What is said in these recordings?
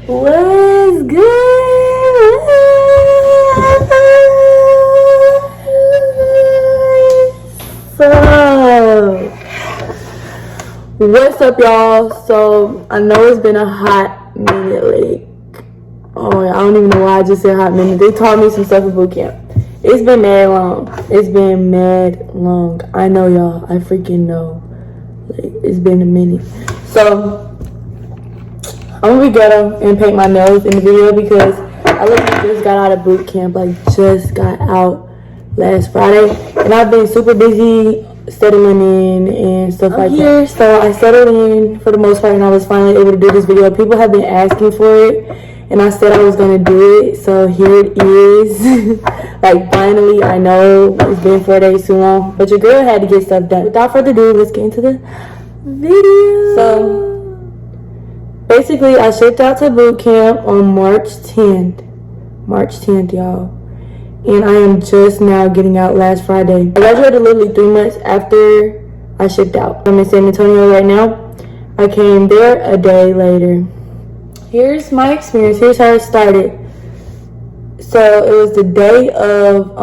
What's good? What's up, y'all? So I know it's been a hot minute. I don't even know why I just said hot minute. They taught me some stuff at bootcamp. It's been mad long. It's been mad long. I know, y'all. I freaking know. It's been a minute. So I'm gonna be ghetto and paint my nails in the video because I literally just got out of boot camp, just got out last Friday, and I've been super busy settling in and stuff like that. So I settled in for the most part, and I was finally able to do this video. People have been asking for it, and I said I was gonna do it, so here it is. Finally, I know it's been 4 days too long, but your girl had to get stuff done. Without further ado, let's get into the video. So basically, I shipped out to boot camp on March 10th, y'all. And I am just now getting out last Friday. I graduated literally 3 months after I shipped out. I'm in San Antonio right now. I came there a day later. Here's my experience. Here's how it started. So it was the day of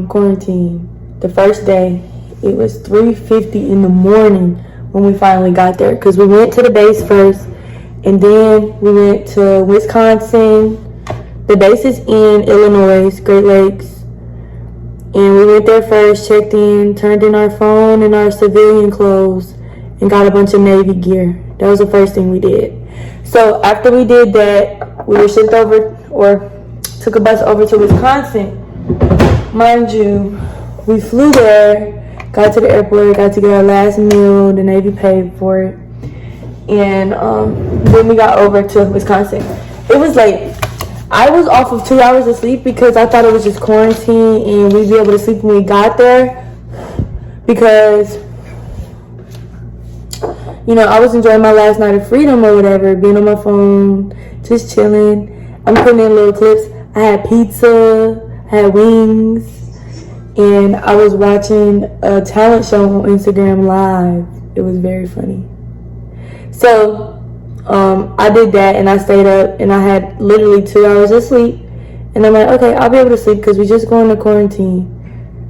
quarantine. The first day. It was 3:50 in the morning when we finally got there. Because we went to the base first. And then we went to Wisconsin. The base is in Illinois, Great Lakes. And we went there first, checked in, turned in our phone and our civilian clothes, and got a bunch of Navy gear. That was the first thing we did. So after we did that, we were shipped over, or took a bus over to Wisconsin. Mind you, we flew there, got to the airport, got to get our last meal, the Navy paid for it. And then we got over to Wisconsin. It was late. I was off of 2 hours of sleep because I thought it was just quarantine and we'd be able to sleep when we got there. Because, I was enjoying my last night of freedom or whatever, being on my phone, just chilling. I'm putting in little clips. I had pizza, I had wings, and I was watching a talent show on Instagram Live. It was very funny. So I did that and I stayed up and I had literally 2 hours of sleep. And I'm like, okay, I'll be able to sleep because we just going to quarantine.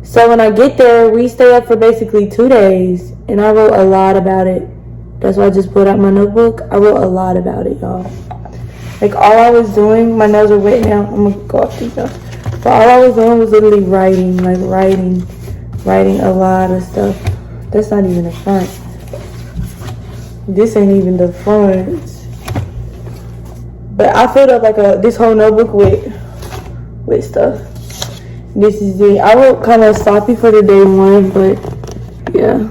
So when I get there, we stay up for basically 2 days. And I wrote a lot about it. That's why I just pulled out my notebook. I wrote a lot about it, y'all. All I was doing, my nails are wet now. I'm going to go off these now. But all I was doing was literally writing, writing a lot of stuff. That's not even the front. This ain't even the front. But I filled up this whole notebook with stuff. This is it. I wrote kind of sloppy for the day one, but yeah,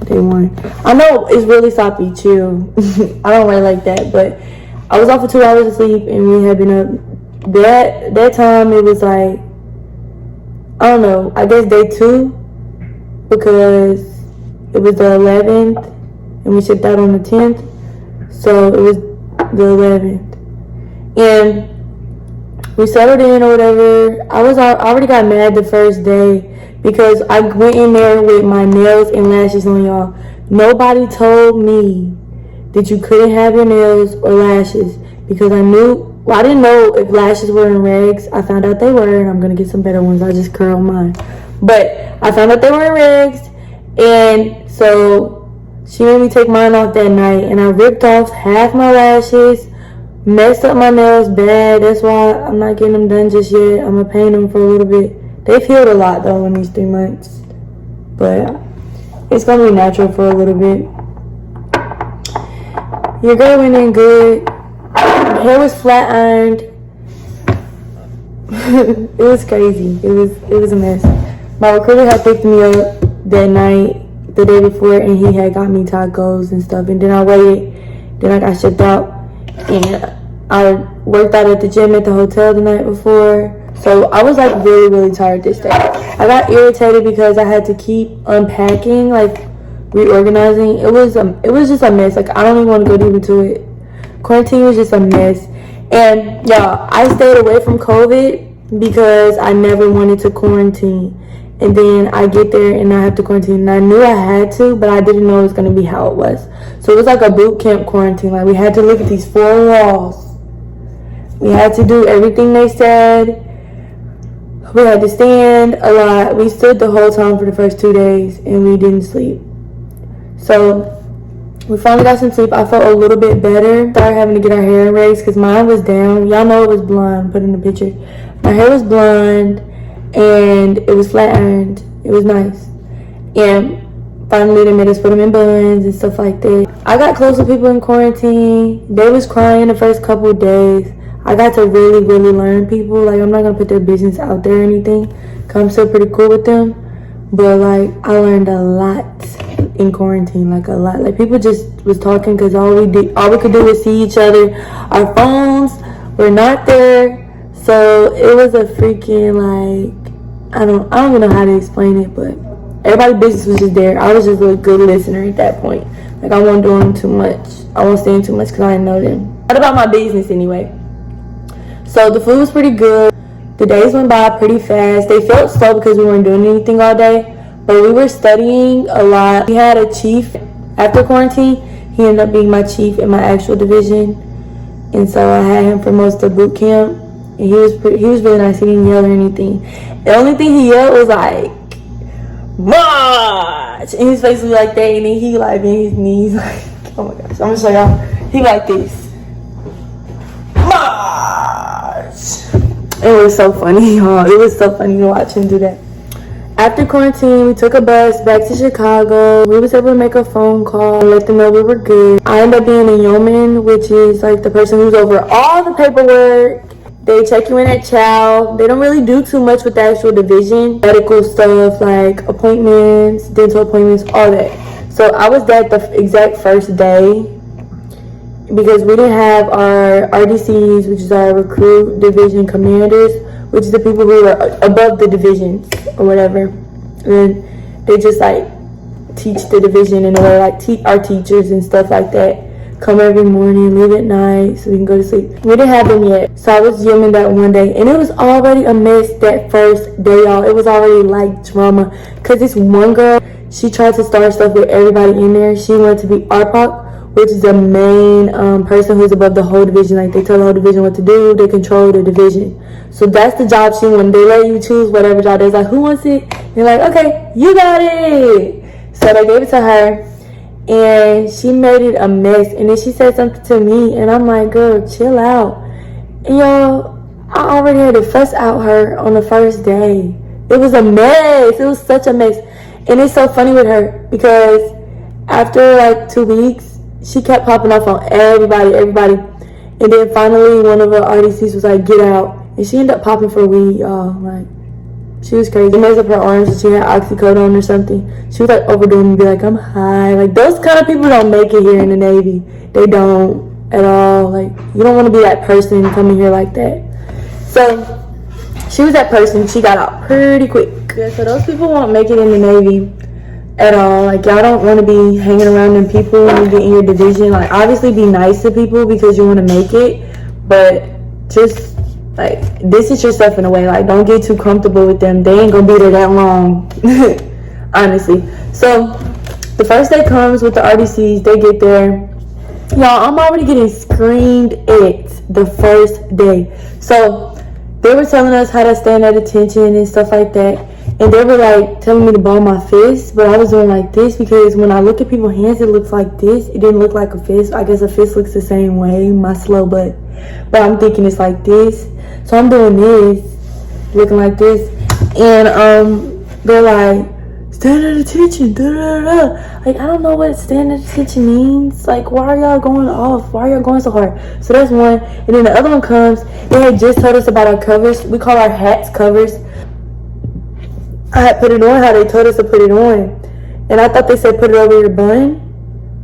day one. I know it's really sloppy, chill. I don't write like that, but I was off for 2 hours of sleep and we had been up. That time it was I don't know, I guess day 2 because it was the 11th. And we shipped out on the 10th. So it was the 11th. And we settled in or whatever. I already got mad the first day because I went in there with my nails and lashes on, y'all. Nobody told me that you couldn't have your nails or lashes because I didn't know if lashes were in regs. I found out they were, and I'm going to get some better ones. I just curl mine. But I found out they were in regs. And so she made me take mine off that night, and I ripped off half my lashes, messed up my nails bad. That's why I'm not getting them done just yet. I'm going to paint them for a little bit. They've healed a lot, though, in these 3 months. But it's going to be natural for a little bit. Your girl went in good. My hair was flat ironed. It was crazy. It was a mess. My recruiter had picked me up that night, the day before, and he had got me tacos and stuff, and then I waited, then I got shipped out, and I worked out at the gym at the hotel the night before, so I was really, really tired this day. I got irritated because I had to keep unpacking, reorganizing. It was just a mess. I don't even want to go deep into it. Quarantine was just a mess. And y'all, I stayed away from COVID because I never wanted to quarantine. And then I get there and I have to quarantine. And I knew I had to, but I didn't know it was going to be how it was. So it was like a boot camp quarantine. We had to look at these 4 walls We had to do everything they said. We had to stand a lot. We stood the whole time for the first 2 days, and we didn't sleep. So we finally got some sleep. I felt a little bit better. Started having to get our hair erased because mine was down. Y'all know it was blonde. Put in the picture. My hair was blonde, and it was flat ironed. It was nice. And finally, they made us put them in buns and stuff like that. I got close with people in quarantine. They was crying the first couple of days. I got to really, really learn people. Like, I'm not going to put their business out there or anything, because I'm still pretty cool with them. But, like, I learned a lot in quarantine. Like, a lot. Like, people just was talking because all we could do was see each other. Our phones were not there. So, it was a freaking, like, I don't even know how to explain it, but everybody's business was just there. I was just a good listener at that point. Like, I wasn't doing too much. I wasn't saying too much because I didn't know them. What about my business anyway? So the food was pretty good. The days went by pretty fast. They felt slow because we weren't doing anything all day, but we were studying a lot. We had a chief after quarantine. He ended up being my chief in my actual division, and so I had him for most of boot camp. And he was really nice. He didn't yell or anything. The only thing he yelled was like, "March!" And his face was like that, and then he like bent his knees like, oh my gosh, I'm gonna show y'all. He like this. It was so funny, y'all. It was so funny to watch him do that. After quarantine, we took a bus back to Chicago. We was able to make a phone call and let them know we were good. I ended up being a yeoman, which is like the person who's over all the paperwork. They check you in at chow. They don't really do too much with the actual division. Medical stuff like appointments, dental appointments, all that. So I was there the exact first day, because we didn't have our RDCs, which is our recruit division commanders, which is the people who are above the divisions or whatever. And they just like teach the division in a way, like our teachers and stuff like that. Come every morning, leave at night so we can go to sleep. We didn't have them yet. So I was yeoman that one day, and it was already a mess that first day, y'all. It was already like drama. Cause this one girl, she tried to start stuff with everybody in there. She wanted to be ARPOC, which is the main person who's above the whole division. Like, they tell the whole division what to do. They control the division. So that's the job she wanted. They let you choose whatever job. They're like, who wants it? And you're like, okay, you got it. So they gave it to her, and she made it a mess. And then she said something to me, and I'm like, girl, chill out. And y'all, I already had to fuss out her on the first day. It was a mess. It was such a mess. And it's so funny with her, because after like 2 weeks, she kept popping off on everybody. And then finally, one of her RDCs was like, get out. And she ended up popping for weed, y'all. Like, she was crazy. She messed up her arms and she had oxycodone or something. She was like overdoing and be like, I'm high. Like, those kind of people don't make it here in the Navy. They don't at all. Like, you don't want to be that person coming here like that. So, she was that person. She got out pretty quick. Yeah, so those people won't make it in the Navy at all. Like, y'all don't want to be hanging around them people when you get in your division. Like, obviously be nice to people because you want to make it, but just like distance yourself in a way. Like, don't get too comfortable with them. They ain't gonna be there that long. Honestly. So the first day comes with the RDCs. They get there, y'all. I'm already getting screamed at the first day. So they were telling us how to stand at attention and stuff like that. And they were like telling me to ball my fist, but I was doing like this because when I look at people's hands, it looks like this. It didn't look like a fist. I guess a fist looks the same way, my slow butt. But I'm thinking it's like this. So I'm doing this, looking like this. And they're like, stand at attention, da da da. Like, I don't know what stand at attention means. Like, why are y'all going off? Why are y'all going so hard? So that's one. And then the other one comes, they had just told us about our covers. We call our hats covers. I had put it on how they told us to put it on. And I thought they said put it over your bun.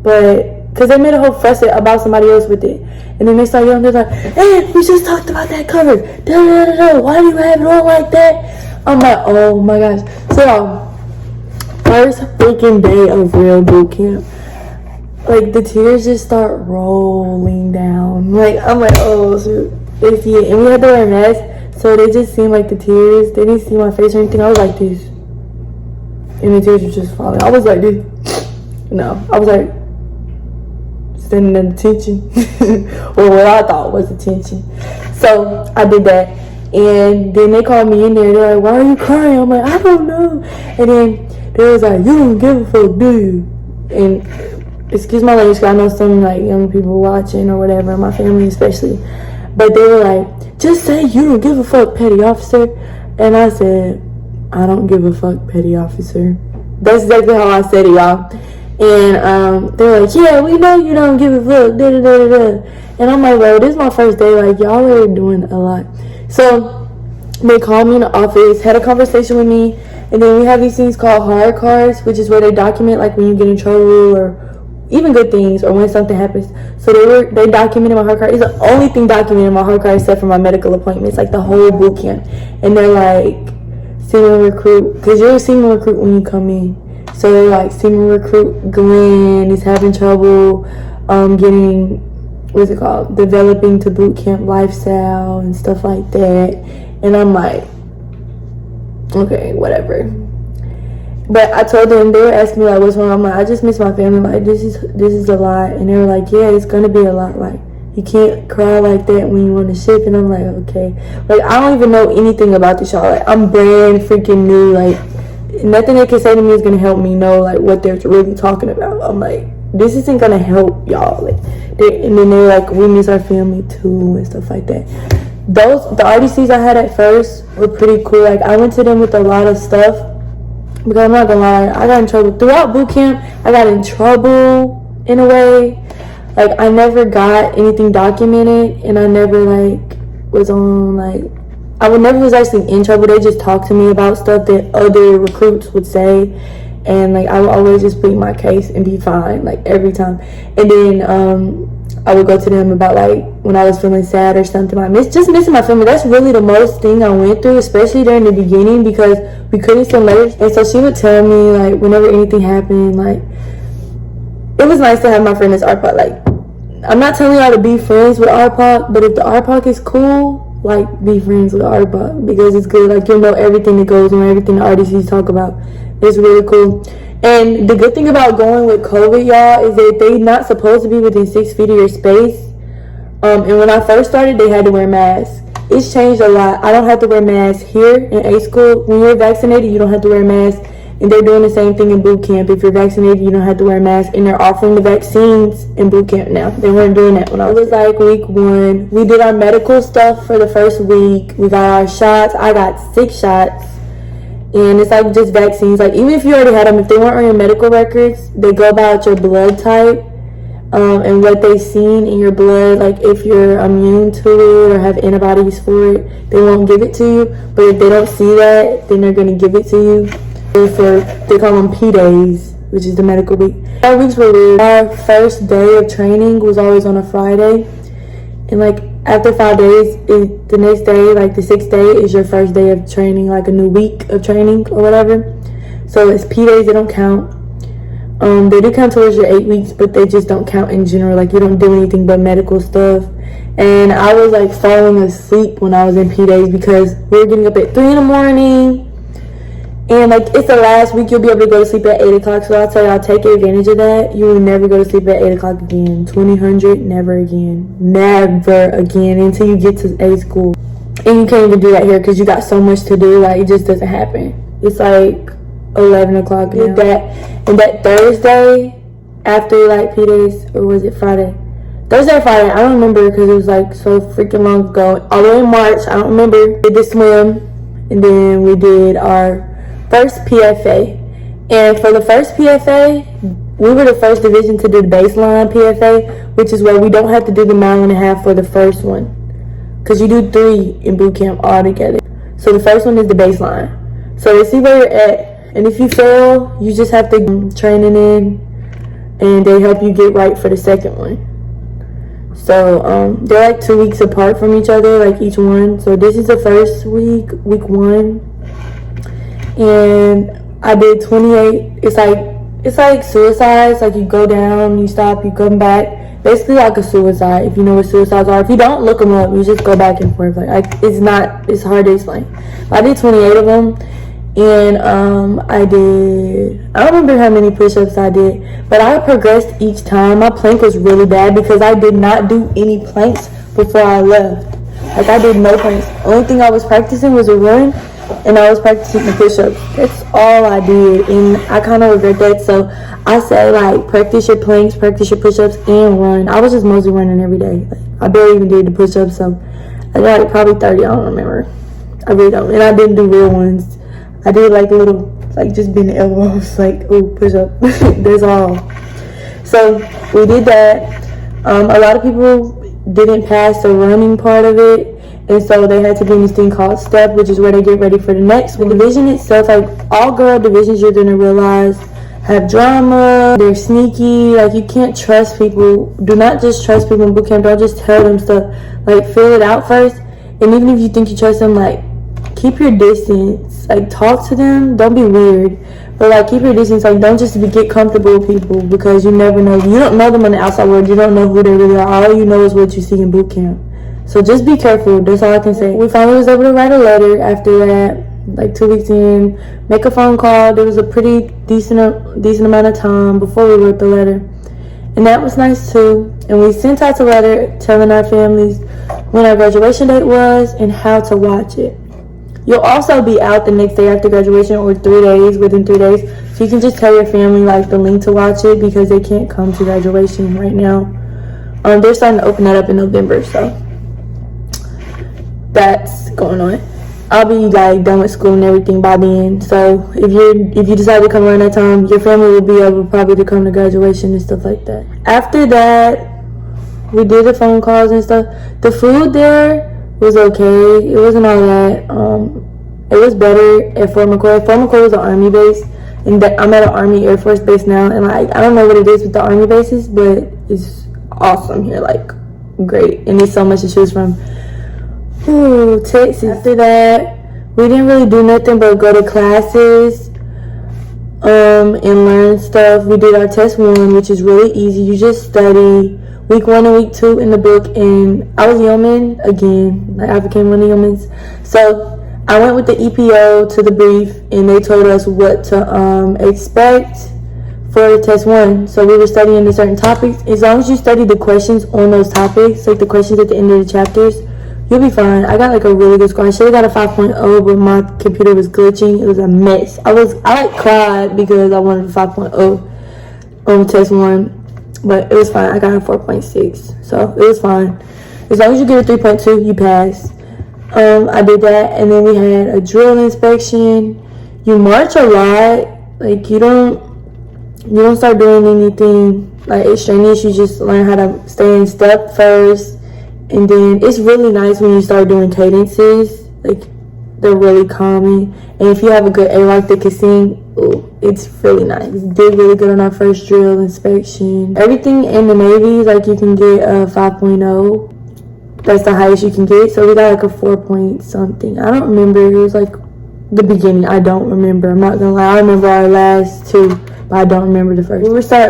But, because they made a whole fuss about somebody else with it. And then they started yelling, they're like, hey, we just talked about that cover. Da, da, da, da. Why do you have it on like that? I'm like, oh my gosh. So, first freaking day of real boot camp. Like, the tears just start rolling down. Like, I'm like, oh, shoot. They see it. And we had to wear masks. So they just seemed like the tears. They didn't see my face or anything. I was like this. And the tears were just falling. I was like this. No. I was like standing at attention, or what I thought was attention. So I did that, and then they called me in there. They're like, "Why are you crying?" I'm like, "I don't know." And then they was like, "You don't give a fuck, do you?" And excuse my language, 'cause I know some like young people watching or whatever, my family especially, but they were like, "Just say you don't give a fuck, petty officer." And I said, "I don't give a fuck, petty officer." That's exactly how I said it, y'all. And they were like, "Yeah, we know you don't give a fuck, da da da da." And I'm like, "Bro, this is my first day. Like, y'all are doing a lot." So they called me in the office, had a conversation with me, and then we have these things called hard cards, which is where they document like when you get in trouble or even good things or when something happens. So they documented my hard card. It's the only thing documented in my hard card except for my medical appointments, like the whole boot camp. And they're like, "Senior recruit," because you're a senior recruit when you come in. So they're like, "Senior recruit Glenn is having trouble getting, what's it called, developing to boot camp lifestyle and stuff like that." And I'm like, okay, whatever. But I told them, they were asking me like, "What's wrong?" I'm like, "I just miss my family. Like, this is a lot." And they were like, "Yeah, it's gonna be a lot. Like, you can't cry like that when you on the ship." And I'm like, okay. Like, I don't even know anything about this, y'all. Like, I'm brand freaking new. Like, nothing they can say to me is gonna help me know like what they're really talking about. I'm like, this isn't gonna help y'all. Like, and then they're like, "We miss our family too," and stuff like that. The RDCs I had at first were pretty cool. Like, I went to them with a lot of stuff. Because I'm not gonna lie, I got in trouble throughout boot camp. I got in trouble in a way. Like, I never got anything documented, and I never like was on like, I never was actually in trouble. They just talked to me about stuff that other recruits would say, and like I would always just plead my case and be fine, like every time. And then I would go to them about like when I was feeling sad or something. Like just missing my family. That's really the most thing I went through, especially during the beginning, because we couldn't send letters. And so she would tell me like whenever anything happened, like it was nice to have my friend as RPOC. Like, I'm not telling y'all to be friends with RPOC, but if the RPOC is cool, like be friends with RPOC because it's good. Like, you'll know everything that goes on, everything the RDCs talk about. It's really cool. And the good thing about going with COVID, y'all, is that they're not supposed to be within 6 feet of your space. And when I first started, they had to wear masks. It's changed a lot. I don't have to wear masks here in A school. When you're vaccinated, you don't have to wear masks. And they're doing the same thing in boot camp. If you're vaccinated, you don't have to wear a mask. And they're offering the vaccines in boot camp now. They weren't doing that when I was like week 1. We did our medical stuff for the first week. We got our shots. I got 6 shots. And it's like just vaccines. Like, even if you already had them, if they weren't on your medical records, they go about your blood type and what they've seen in your blood. Like, if you're immune to it or have antibodies for it, they won't give it to you. But if they don't see that, then they're going to give it to you. They call them P days, which is the medical week. Our weeks were weird. Our first day of training was always on a Friday. And like after 5 days, the next day, like the 6th day, is your first day of training, like a new week of training or whatever. So it's P days, they don't count. They do count towards your 8 weeks, but they just don't count in general. Like, you don't do anything but medical stuff. And I was like falling asleep when I was in P days because we were getting up at 3 in the morning. And like, it's the last week you'll be able to go to sleep at 8 o'clock. So I'll tell y'all, take advantage of that. You will never go to sleep at 8 o'clock again. 2000, never again. Never again until you get to A school. And you can't even do that here because you got so much to do. Like, it just doesn't happen. It's like 11 o'clock now. And that Thursday after like P days, or was it Friday? Thursday or Friday, I don't remember because it was like so freaking long ago. All the way in March, I don't remember. We did the swim, and then we did our first PFA. And for the first PFA, we were the first division to do the baseline PFA, which is where we don't have to do the 1.5 miles for the first one, because you do 3 in boot camp all together. So the first one is the baseline. So they see where you're at, and if you fail, you just have to training in, and they help you get right for the second one. So they're like 2 weeks apart from each other, like each one. So this is the first week, week 1. And I did 28. It's like suicide. It's like you go down, you stop, you come back. Basically like a suicide, if you know what suicides are. If you don't, look them up. You just go back and forth. Like it's hard to explain. But I did 28 of them, And I don't remember how many push-ups I did, but I progressed each time. My plank was really bad because I did not do any planks before I left. Like, I did no planks. Only thing I was practicing was a run, and I was practicing the push-ups. That's all I did, and I kind of regret that. So I say, like, practice your planks, practice your push-ups, and run. I was just mostly running every day. Like, I barely even did the push-ups, so I got like probably 30. I don't remember. I really don't. And I didn't do real ones. I did like little, like just bend the elbows, like, oh, push up. That's all. So we did that. A lot of people didn't pass the running part of it, and so they had to be in this thing called step, which is where they get ready for the next. The division itself, like all girl divisions, you're gonna realize have drama. They're sneaky. Like, you can't trust people. Do not just trust people in boot camp. Don't just tell them stuff. Like, feel it out first. And even if you think you trust them, like, keep your distance. Like, talk to them. Don't be weird, but like, keep your distance. Like, don't just get comfortable with people, because you never know. You don't know them on the outside world. You don't know who they really are. All you know is what you see in boot camp. So just be careful. That's all I can say. We finally was able to write a letter after that, like 2 weeks in. Make a phone call. There was a pretty decent amount of time before we wrote the letter, and that was nice too. And we sent out a letter telling our families when our graduation date was and how to watch it. You'll also be out the next day after graduation, or 3 days, within 3 days. So you can just tell your family, like, the link to watch it, because they can't come to graduation right now. They're starting to open that up in November, so that's going on. I'll be like done with school and everything by then. So if you decide to come around that time, your family will be able probably to come to graduation and stuff like that. After that, we did the phone calls and stuff. The food there was okay. It wasn't all that. It was better at Fort McCoy. Fort McCoy was an Army base, and I'm at an Army Air Force base now. And like, I don't know what it is with the Army bases, but it's awesome here. Like, great, and there's so much to choose from. Ooh, Texas. After that, we didn't really do nothing but go to classes and learn stuff. We did our test 1, which is really easy. You just study week 1 and week 2 in the book, and I was yeoman again. Like, I became one of the yeomans. So I went with the EPO to the brief, and they told us what to expect for test 1. So we were studying the certain topics. As long as you study the questions on those topics, like the questions at the end of the chapters, you'll be fine. I got like a really good score. I should have got a 5.0, but my computer was glitching. It was a mess. I like cried because I wanted a 5.0 on test 1, but it was fine. I got a 4.6, so it was fine. As long as you get a 3.2, you pass. I did that, and then we had a drill inspection. You march a lot. Like, you don't start doing anything like extraneous. You just learn how to stay in step first. And then it's really nice when you start doing cadences. Like, they're really calming. And if you have a good ALOT that can sing, ooh, it's really nice. We did really good on our first drill inspection. Everything in the Navy, like, you can get a 5.0. That's the highest you can get. So we got like a 4 point something. I don't remember. It was like the beginning. I don't remember. I'm not gonna lie. I remember our last 2, but I don't remember the first.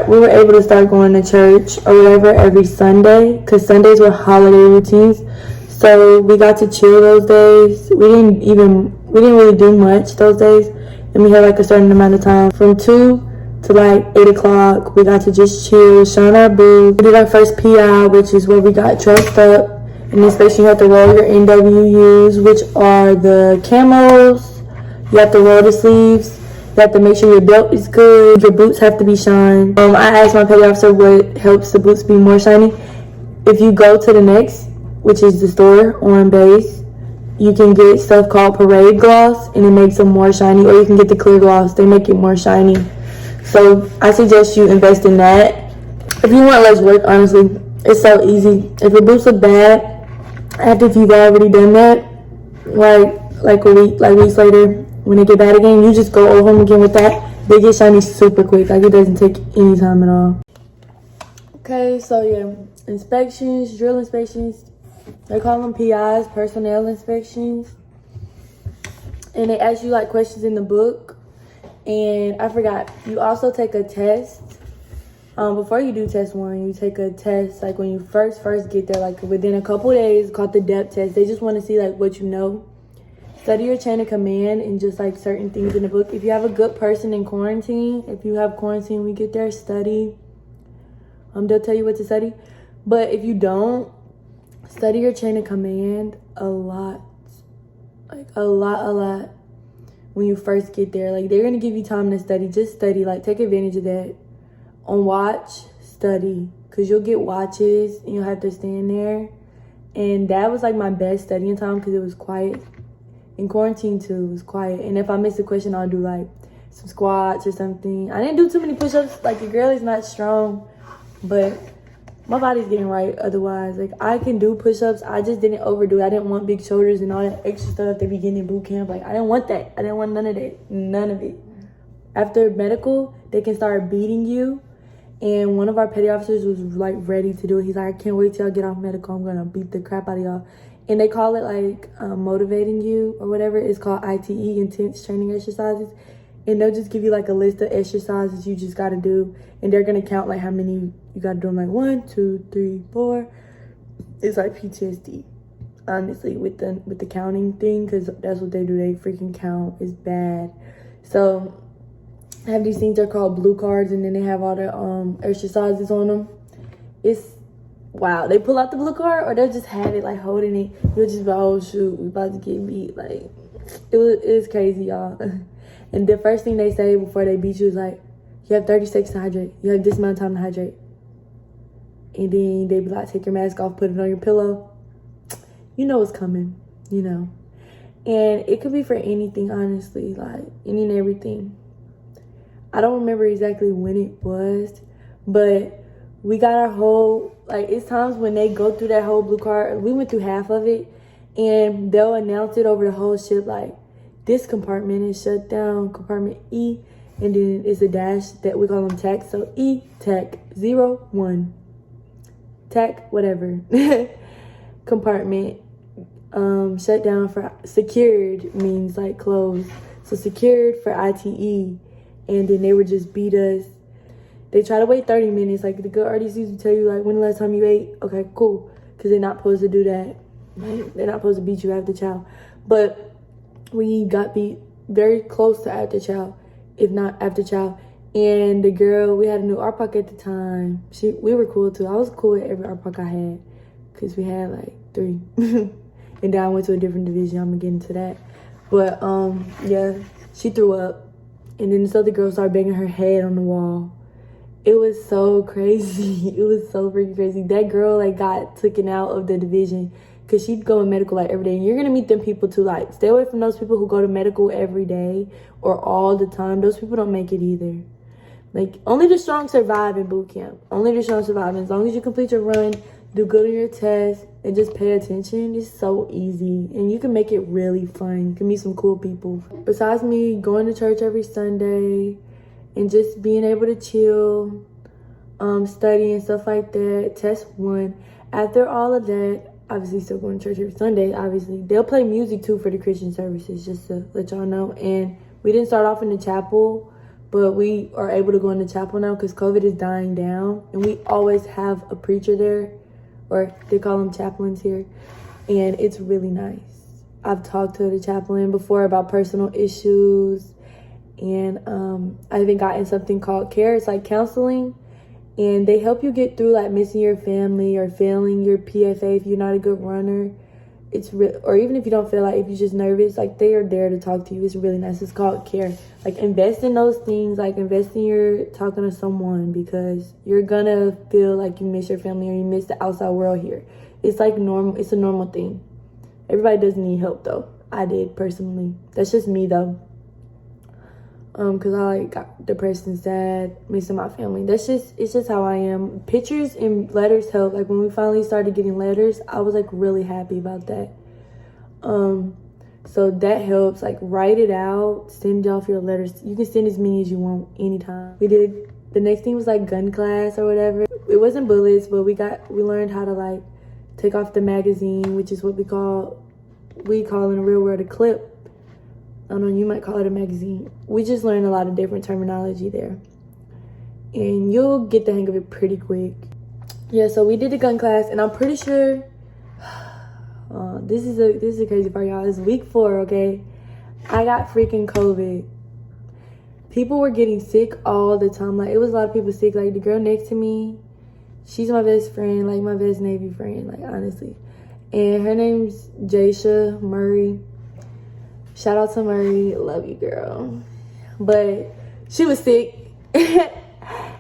We were able to start going to church or whatever every Sunday, because Sundays were holiday routines. So we got to chill those days. We didn't really do much those days, and we had like a certain amount of time from 2 to like 8 o'clock. We got to just chill, shine our boots. We did our first PI, which is where we got dressed up. In this space, you have to roll your NWUs, which are the camos. You have to roll the sleeves. You have to make sure your belt is good. Your boots have to be shined. I asked my petty officer what helps the boots be more shiny. If you go to the next, which is the store on base, you can get stuff called parade gloss, and it makes them more shiny. Or you can get the clear gloss. They make it more shiny. So I suggest you invest in that. If you want less work, honestly, it's so easy. If your boots look bad, after you've already done that, like a week, like weeks later, when they get bad again, you just go over them again with that. They get shiny super quick. Like, it doesn't take any time at all. Okay, so yeah, inspections, drill inspections. They call them PIs, personnel inspections. And they ask you like questions in the book. And I forgot, you also take a test. Before you do test 1, you take a test like when you first get there, like within a couple days, called the depth test. They just want to see like what you know. study your chain of command and just like certain things in the book. If you have a good person in quarantine, if you have quarantine, we get there, study. They'll tell you what to study. But if you don't, study your chain of command a lot. Like a lot. When you first get there, like they're gonna give you time to study. Just study, like take advantage of that. On watch, study, because you'll get watches and you'll have to stand there. And that was like my best studying time because it was quiet. In quarantine too, it was quiet. And if I miss a question, I'll do like some squats or something. I didn't do too many push-ups. Like your girl is not strong, but my body's getting right otherwise. Like I can do push-ups. I just didn't overdo it. I didn't want big shoulders and all that extra stuff they be getting in boot camp. Like I didn't want that. I didn't want none of that. None of it. After medical, they can start beating you. And one of our petty officers was like ready to do it. He's like, I can't wait till I get off medical. I'm gonna beat the crap out of y'all. And they call it like motivating you or whatever. It's called ITE, intense training exercises. And they'll just give you like a list of exercises you just gotta do. And they're gonna count like how many you gotta do. I'm like 1, 2, 3, 4. It's like PTSD, honestly, with the counting thing, because that's what they do. They freaking count. It's bad. So I have these things, they're called blue cards, and then they have all the exercises on them. It's wow. They pull out the blue card, or they'll just have it like holding it. You'll just be, oh shoot, we about to get beat. Like it's crazy, y'all. And the first thing they say before they beat you is like, you have 30 seconds to hydrate. You have this amount of time to hydrate. And then they be like, take your mask off, put it on your pillow. You know what's coming, you know. And it could be for anything, honestly, like any and everything. I don't remember exactly when it was, but we got our whole, like, it's times when they go through that whole blue card. We went through half of it, and they'll announce it over the whole ship, like, this compartment is shut down, compartment E, and then it's a dash that we call them TAC. So E, TAC, 0, 1. TAC, whatever. Compartment, shut down for secured means, like, closed. So secured for ITE. And then they would just beat us. They try to wait 30 minutes. Like the good RDCs will tell you, like, when the last time you ate? Okay, cool. Because they're not supposed to do that. They're not supposed to beat you after chow. But we got beat very close to after chow, if not after chow. And the girl, we had a new RPOC at the time. We were cool too. I was cool with every RPOC I had. Because we had like 3. And then I went to a different division. I'm going to get into that. But yeah, she threw up. And then this other girl started banging her head on the wall. It was so crazy. It was so freaking crazy. That girl like got taken out of the division because she'd go in medical like every day. And you're going to meet them people too. Like stay away from those people who go to medical every day or all the time. Those people don't make it either. Like only the strong survive in boot camp. Only the strong survive. And as long as you complete your run, do good on your test, and just pay attention, it's so easy. And you can make it really fun. You can meet some cool people. Besides me going to church every Sunday and just being able to chill, study and stuff like that, test 1. After all of that, obviously still going to church every Sunday, obviously. They'll play music too for the Christian services, just to let y'all know. And we didn't start off in the chapel, but we are able to go in the chapel now because COVID is dying down. And we always have a preacher there. Or they call them chaplains here. And it's really nice. I've talked to the chaplain before about personal issues. And I even gotten something called CARE. It's like counseling. And they help you get through like missing your family or failing your PFA if you're not a good runner. Or even if you don't feel like, if you're just nervous, like they are there to talk to you. It's really nice. It's called CARE. Like invest in those things. Like invest in your talking to someone, because you're gonna feel like you miss your family or you miss the outside world here. It's like normal. It's a normal thing. Everybody doesn't need help though. I did personally. That's just me though. Because I like got depressed and sad, missing my family. It's just how I am. Pictures and letters help. Like when we finally started getting letters, I was like really happy about that. So that helps. Like write it out, send off your letters. You can send as many as you want anytime. The next thing was like gun class or whatever. It wasn't bullets, but we learned how to like take off the magazine, which is what we call in the real world a clip. I don't know, you might call it a magazine. We just learned a lot of different terminology there. And you'll get the hang of it pretty quick. Yeah, so we did the gun class, and I'm pretty sure, This is a crazy part, y'all. It's week 4, okay? I got freaking COVID. People were getting sick all the time. Like, it was a lot of people sick. Like, the girl next to me, she's my best friend, like my best Navy friend, like, honestly. And her name's Jaisha Murray. Shout out to Murray. Love you, girl. But she was sick.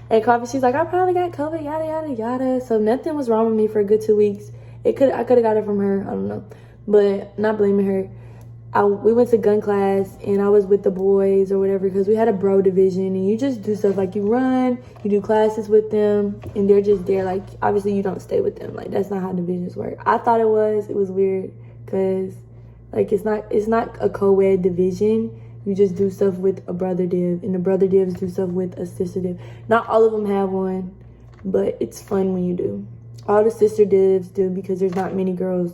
And coffee, she's like, I probably got COVID, yada, yada, yada. So nothing was wrong with me for a good 2 weeks. I could have got it from her. I don't know. But not blaming her. We went to gun class and I was with the boys or whatever because we had a bro division and you just do stuff like you run, you do classes with them and they're just there. Like, obviously you don't stay with them. Like, that's not how divisions work. I thought it was weird because like it's not a co-ed division. You just do stuff with a brother div and the brother divs do stuff with a sister div. Not all of them have one, but it's fun when you do. All the sister divs do because there's not many girl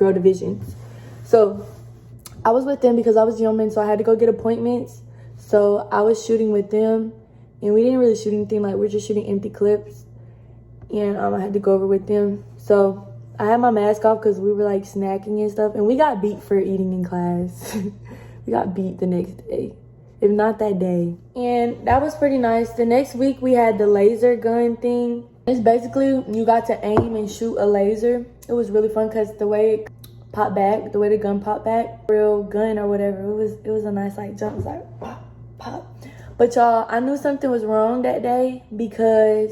divisions. So I was with them because I was yeoman, so I had to go get appointments. So I was shooting with them and we didn't really shoot anything. Like, we're just shooting empty clips and I had to go over with them. So I had my mask off because we were like snacking and stuff and we got beat for eating in class. We got beat the next day, if not that day. And that was pretty nice. The next week we had the laser gun thing. It's basically you got to aim and shoot a laser. It was really fun because the way it popped back, the way the gun popped back, real gun or whatever, it was a nice like jump. It was like pop, pop. But y'all, I knew something was wrong that day because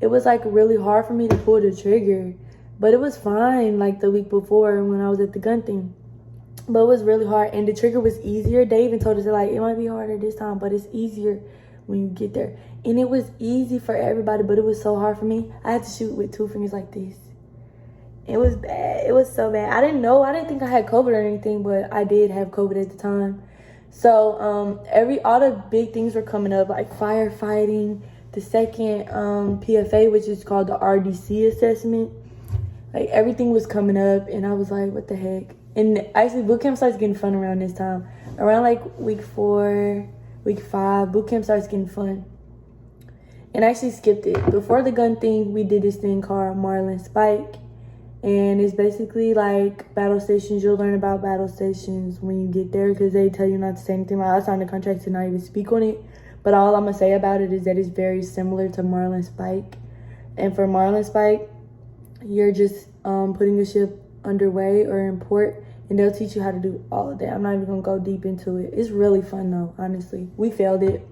it was like really hard for me to pull the trigger. But it was fine like the week before when I was at the gun thing. But it was really hard and the trigger was easier. They even told us that like it might be harder this time, but it's easier when you get there. And it was easy for everybody, but it was so hard for me. I had to shoot with 2 fingers like this. It was bad. It was so bad. I didn't think I had COVID or anything, but I did have COVID at the time. So all the big things were coming up, like firefighting, the second PFA, which is called the RDC assessment. Like, everything was coming up and I was like, what the heck? And actually bootcamp starts getting fun around this time. Around like week 4, week 5, bootcamp starts getting fun. And I actually skipped it. Before the gun thing, we did this thing called Marlin Spike. And it's basically like battle stations. You'll learn about battle stations when you get there because they tell you not to say anything. Like, I signed a contract to not even speak on it. But all I'm going to say about it is that it's very similar to Marlin Spike. And for Marlin Spike, you're just putting a ship underway or in port. And they'll teach you how to do all of that. I'm not even going to go deep into it. It's really fun though, honestly. We failed it.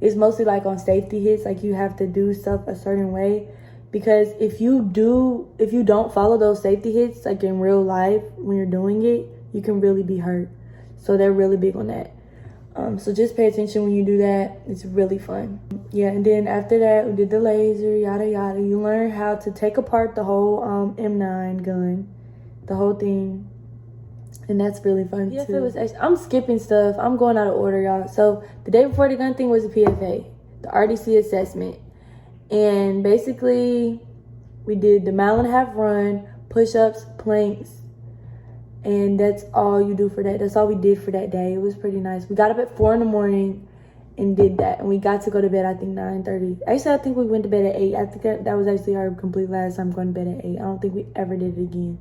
It's mostly like on safety hits. Like, you have to do stuff a certain way. Because if you don't follow those safety hits, like in real life, when you're doing it, you can really be hurt. So they're really big on that. So just pay attention when you do that. It's really fun. Yeah, and then after that, we did the laser, yada, yada. You learn how to take apart the whole M9 gun, the whole thing. And that's really fun too. It was actually, I'm skipping stuff. I'm going out of order, y'all. So the day before the gun thing was the PFA, the RDC assessment. And basically, we did the 1.5 mile run, push-ups, planks, and that's all you do for that. That's all we did for that day. It was pretty nice. We got up at 4 in the morning and did that, and we got to go to bed, I think, 9:30. Actually, I think we went to bed at 8. I think that was actually our complete last time going to bed at 8. I don't think we ever did it again.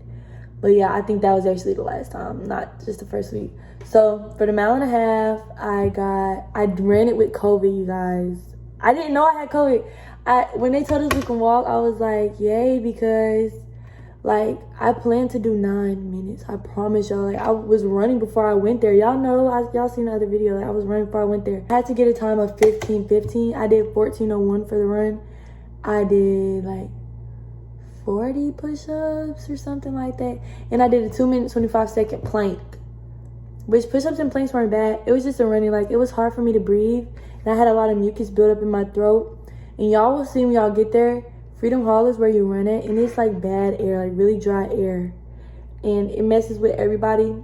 But yeah, I think that was actually the last time, not just the first week. So for the 1.5 mile, I ran it with COVID, you guys. I didn't know I had COVID. When they told us we can walk, I was like, yay, because like I planned to do 9 minutes. I promise y'all. Like, I was running before I went there. Y'all know, y'all seen the other video. Like, I was running before I went there. I had to get a time of 15:15. I did 14:01 for the run. I did like 40 push-ups or something like that. And I did a 2-minute 25-second plank. Which push-ups and planks weren't bad. It was just a running, like, it was hard for me to breathe. And I had a lot of mucus built up in my throat. And y'all will see when y'all get there. Freedom Hall is where you run it. And it's like bad air, like really dry air. And it messes with everybody.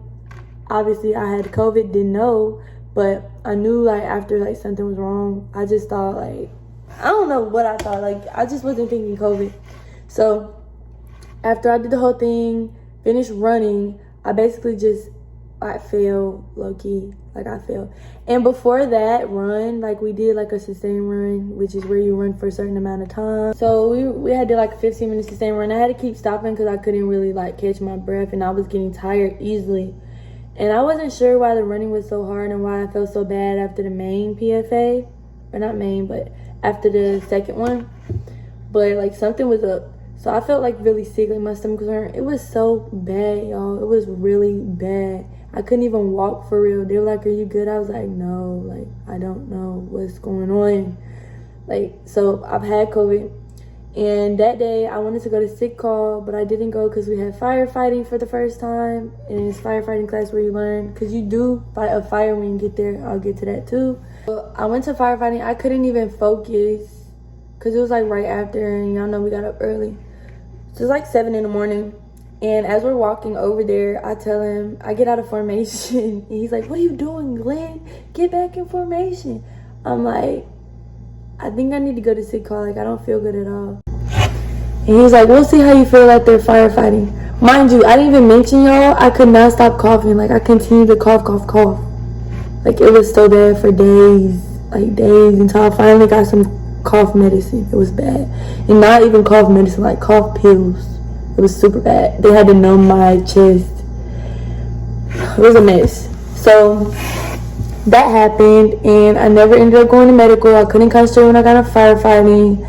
Obviously, I had COVID, didn't know. But I knew, like, after, like, something was wrong. I just thought, like, I don't know what I thought. Like, I just wasn't thinking COVID. So, after I did the whole thing, finished running, I basically just I failed, low-key. Like, I failed. And before that run, like, we did, like, a sustained run, which is where you run for a certain amount of time. So we had to, like, a 15-minute sustained run. I had to keep stopping because I couldn't really, like, catch my breath, and I was getting tired easily. And I wasn't sure why the running was so hard and why I felt so bad after the main PFA. Or not main, but after the second one. But, like, something was up. So I felt, like, really sick. Like, my stomach was hurting. It was so bad, y'all. It was really bad. I couldn't even walk for real. They were like, are you good? I was like, no. Like, I don't know what's going on. Like, so I've had COVID. And that day, I wanted to go to sick call, but I didn't go because we had firefighting for the first time. And it's firefighting class where you learn. Because you do fight a fire when you get there. I'll get to that, too. But I went to firefighting. I couldn't even focus because it was, like, right after. And y'all know we got up early. So it's like 7 in the morning. And as we're walking over there, I tell him, I get out of formation. And he's like, what are you doing, Glenn? Get back in formation. I'm like, I think I need to go to sick call. Like, I don't feel good at all. And he's like, we'll see how you feel after firefighting. Mind you, I didn't even mention y'all, I could not stop coughing. Like, I continued to cough. Like, it was so bad for days. Like, days until I finally got some cough medicine. It was bad. And not even cough medicine, like cough pills. It was super bad. They had to numb my chest. It was a mess. So that happened, and I never ended up going to medical. I couldn't concentrate when I got into firefighting.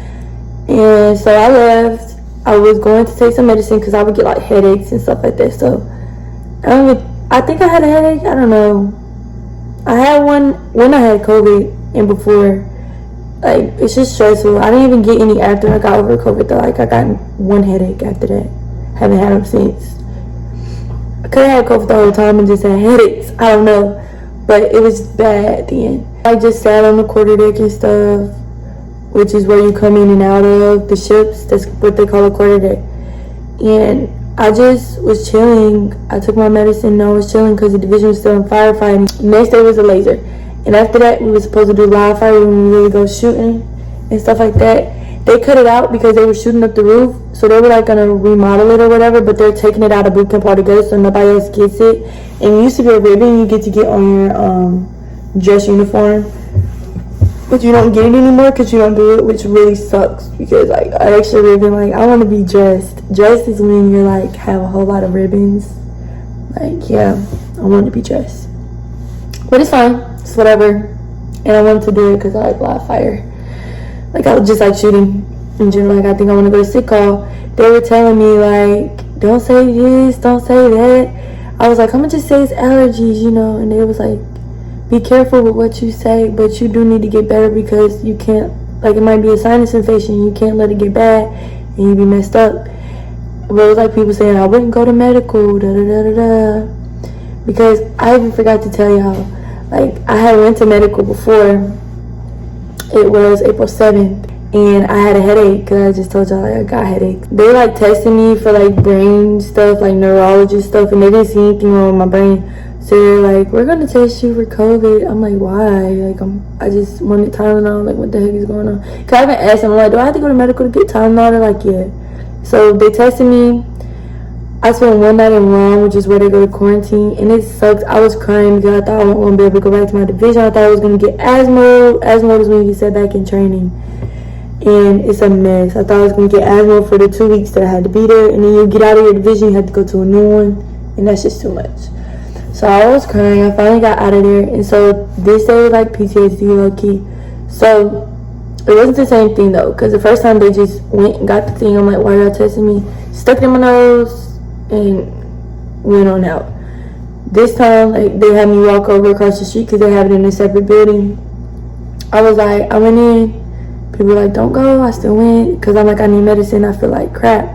And so I left. I was going to take some medicine because I would get like headaches and stuff like that. So I think I had a headache. I don't know. I had one when I had COVID and before. Like, it's just stressful. I didn't even get any after I got over COVID though. Like, I got one headache after that. Haven't had them since. I could have had COVID the whole time and just had headaches. I don't know. But it was bad at the end. I just sat on the quarterdeck and stuff, which is where you come in and out of the ships. That's what they call a quarterdeck. And I just was chilling. I took my medicine and I was chilling because the division was still in firefighting. Next day was a laser. And after that, we were supposed to do live fire when we really go shooting and stuff like that. They cut it out because they were shooting up the roof. So they were like going to remodel it or whatever, but they're taking it out of bootcamp altogether so nobody else gets it. And it used to be a ribbon you get to get on your dress uniform. But you don't get it anymore because you don't do it, which really sucks because like an extra ribbon, like I want to be dressed. Dressed is when you're like have a whole lot of ribbons. Like, yeah, I want to be dressed. But it's fine. It's whatever. And I wanted to do it because I like live fire. Like, I was just like shooting in general. Like, I think I want to go to sick call. They were telling me, like, don't say this, don't say that. I was like, I'm going to just say it's allergies, you know. And they was like, be careful with what you say, but you do need to get better because you can't, like, it might be a sinus infection. You can't let it get bad and you be messed up. But it was like people saying, I wouldn't go to medical, da-da-da-da-da. Because I even forgot to tell y'all, like, I had went to medical before. It was April 7th, and I had a headache because I just told y'all like, I got a headache. They like tested me for like brain stuff, like neurologist stuff, and they didn't see anything wrong with my brain. So they're like, we're gonna test you for COVID. I'm like, why? Like, I just wanted Tylenol. Like, what the heck is going on? Cause I even asked them, I'm like, do I have to go to medical to get Tylenol? They're like, yeah. So they tested me. I spent one night in Rome, which is where they go to quarantine, and it sucked. I was crying because I thought I wasn't going to be able to go back to my division. I thought I was going to get asthma. Asthma is when you get set back in training, and it's a mess. I thought I was going to get asthma for the 2 weeks that I had to be there, and then you get out of your division, you have to go to a new one, and that's just too much. So I was crying. I finally got out of there, and so this day was like PTSD low-key. So it wasn't the same thing though, because the first time they just went and got the thing, I'm like, why are y'all testing me? Stuck it in my nose and went on out. This time, like, they had me walk over across the street because they have it in a separate building. I was like, I went in. People were like, don't go. I still went because I'm like, I need medicine. I feel like crap.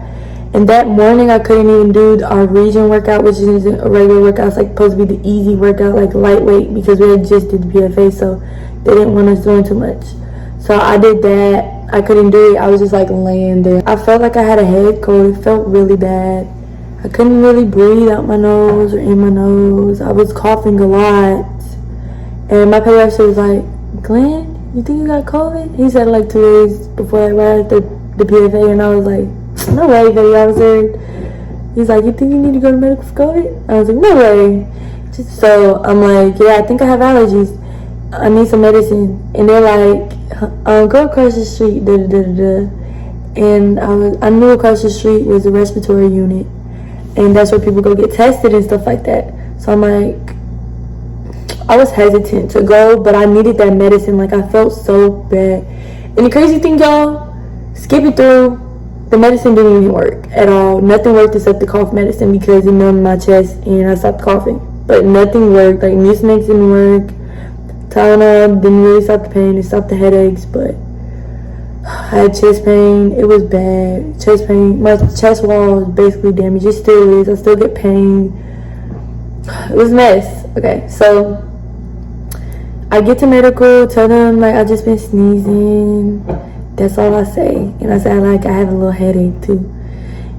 And that morning, I couldn't even do our region workout, which isn't a regular workout. It's like supposed to be the easy workout, like lightweight, because we had just did the PFA, so they didn't want us doing too much. So I did that. I couldn't do it. I was just like laying there. I felt like I had a head cold. It felt really bad. I couldn't really breathe out my nose or in my nose. I was coughing a lot. And my pediatrician was like, Glenn, you think you got COVID? He said it like 2 days before, like right after the PFA. And I was like, no way, baby. I was there. He's like, you think you need to go to medical for COVID? I was like, no way. So I'm like, yeah, I think I have allergies. I need some medicine. And they're like, go across the street, da da da da. And I knew across the street was a respiratory unit, and that's where people go get tested and stuff like that. So I'm like, I was hesitant to go, but I needed that medicine. Like, I felt so bad. And the crazy thing, y'all, skip it through, the medicine didn't even work at all. Nothing worked except the cough medicine because it numbed my chest and I stopped coughing. But nothing worked. Like, Mucinex didn't work. Tylenol didn't really stop the pain. It stopped the headaches, but I had chest pain. It was bad. Chest pain. My chest wall was basically damaged. It still is. I still get pain. It was a mess. Okay, so I get to medical, tell them like I just been sneezing. That's all I say. And I say like I have a little headache too.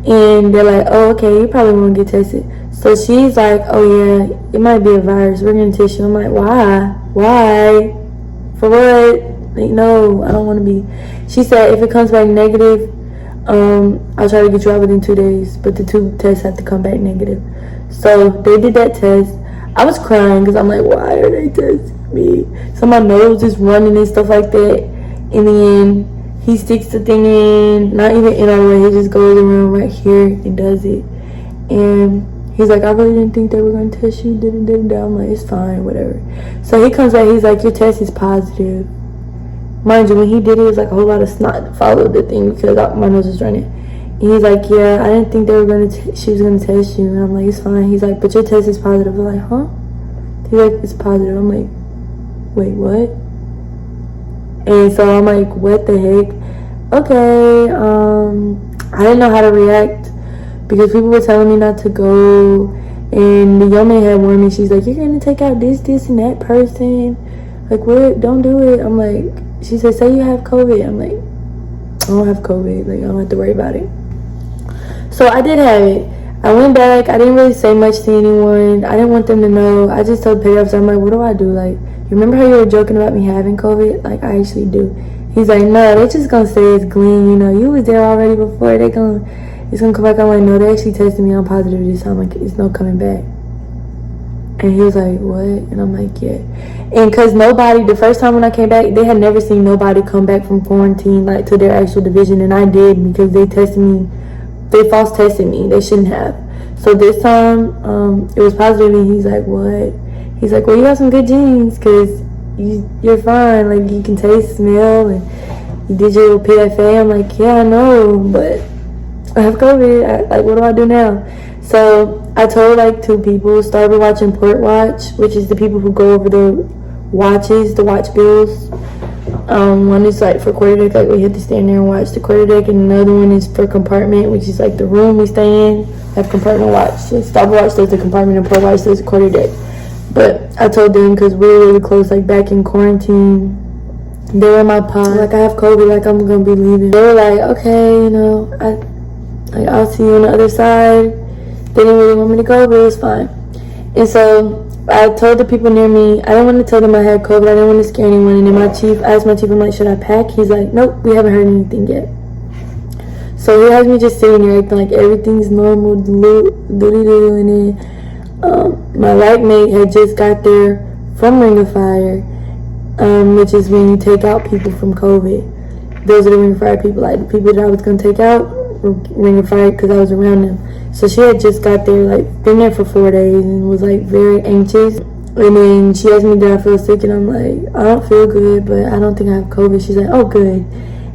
And they're like, oh, okay, you probably won't get tested. So she's like, oh yeah, it might be a virus. We're gonna test you. I'm like, why? Why? For what? Like, no, I don't want to be. She said if it comes back negative, I'll try to get you out within 2 days. But the 2 tests have to come back negative. So they did that test. I was crying because I'm like, why are they testing me? So my nose is running and stuff like that. In the end, he sticks the thing in, not even in our way. He just goes around right here and does it. And he's like, I really didn't think they were going to test you. I'm like, it's fine, whatever. So he comes back. He's like, your test is positive. Mind you, when he did it, it was like a whole lot of snot followed the thing because my nose was running. And he's like, yeah, I didn't think they were she was going to test you. And I'm like, it's fine. He's like, but your test is positive. I'm like, huh? He's like, it's positive. I'm like, wait, what? And so I'm like, what the heck? Okay, I didn't know how to react because people were telling me not to go. And the young man had warned me. She's like, you're going to take out this, and that person. Like, what? Don't do it. I'm like, she said, say you have COVID. I'm like, I don't have COVID. Like, I don't have to worry about it. So I did have it. I went back. I didn't really say much to anyone. I didn't want them to know. I just told the petty officer, I'm like, what do I do? Like, you remember how you were joking about me having COVID? Like, I actually do. He's like, no, they're just going to say it's Glenn. You know, you was there already before. It's going to come back. I'm like, no, they actually tested me. I'm positive this time. Like, it's no coming back. And he was like, what? And I'm like, yeah. And because nobody, the first time when I came back, they had never seen nobody come back from quarantine, like, to their actual division. And I did because they tested me. They false tested me. They shouldn't have. So this time, it was positive. And he's like, what? He's like, well, you have some good genes because you're fine. Like, you can taste, smell, and you did your PFA. I'm like, yeah, I know, but I have COVID. Like, what do I do now? So I told like 2 people, started watching Port Watch, which is the people who go over the watches, the watch bills. One is like for quarterdeck, like we have to stand there and watch the quarterdeck, and another one is for compartment, which is like the room we stay in. Have compartment watch. So stopwatch does the compartment and Port Watch does the quarterdeck. But I told them because we were really close, like back in quarantine, they were in my pod. Like, I have COVID, like I'm gonna be leaving. They were like, okay, you know, I'll see you on the other side. They didn't really want me to go, but it was fine. And so I told the people near me, I didn't want to tell them I had COVID. I didn't want to scare anyone. And then I asked my chief, I'm like, should I pack? He's like, nope, we haven't heard anything yet. So he has me just sitting there acting like everything's normal, and then my light mate had just got there from Ring of Fire, which is when you take out people from COVID. Those are the Ring of Fire people, like the people that I was going to take out were Ring of Fire because I was around them. So she had just got there, like been there for 4 days and was like very anxious. And then she asked me, did I feel sick? And I'm like, I don't feel good, but I don't think I have COVID. She's like, oh, good,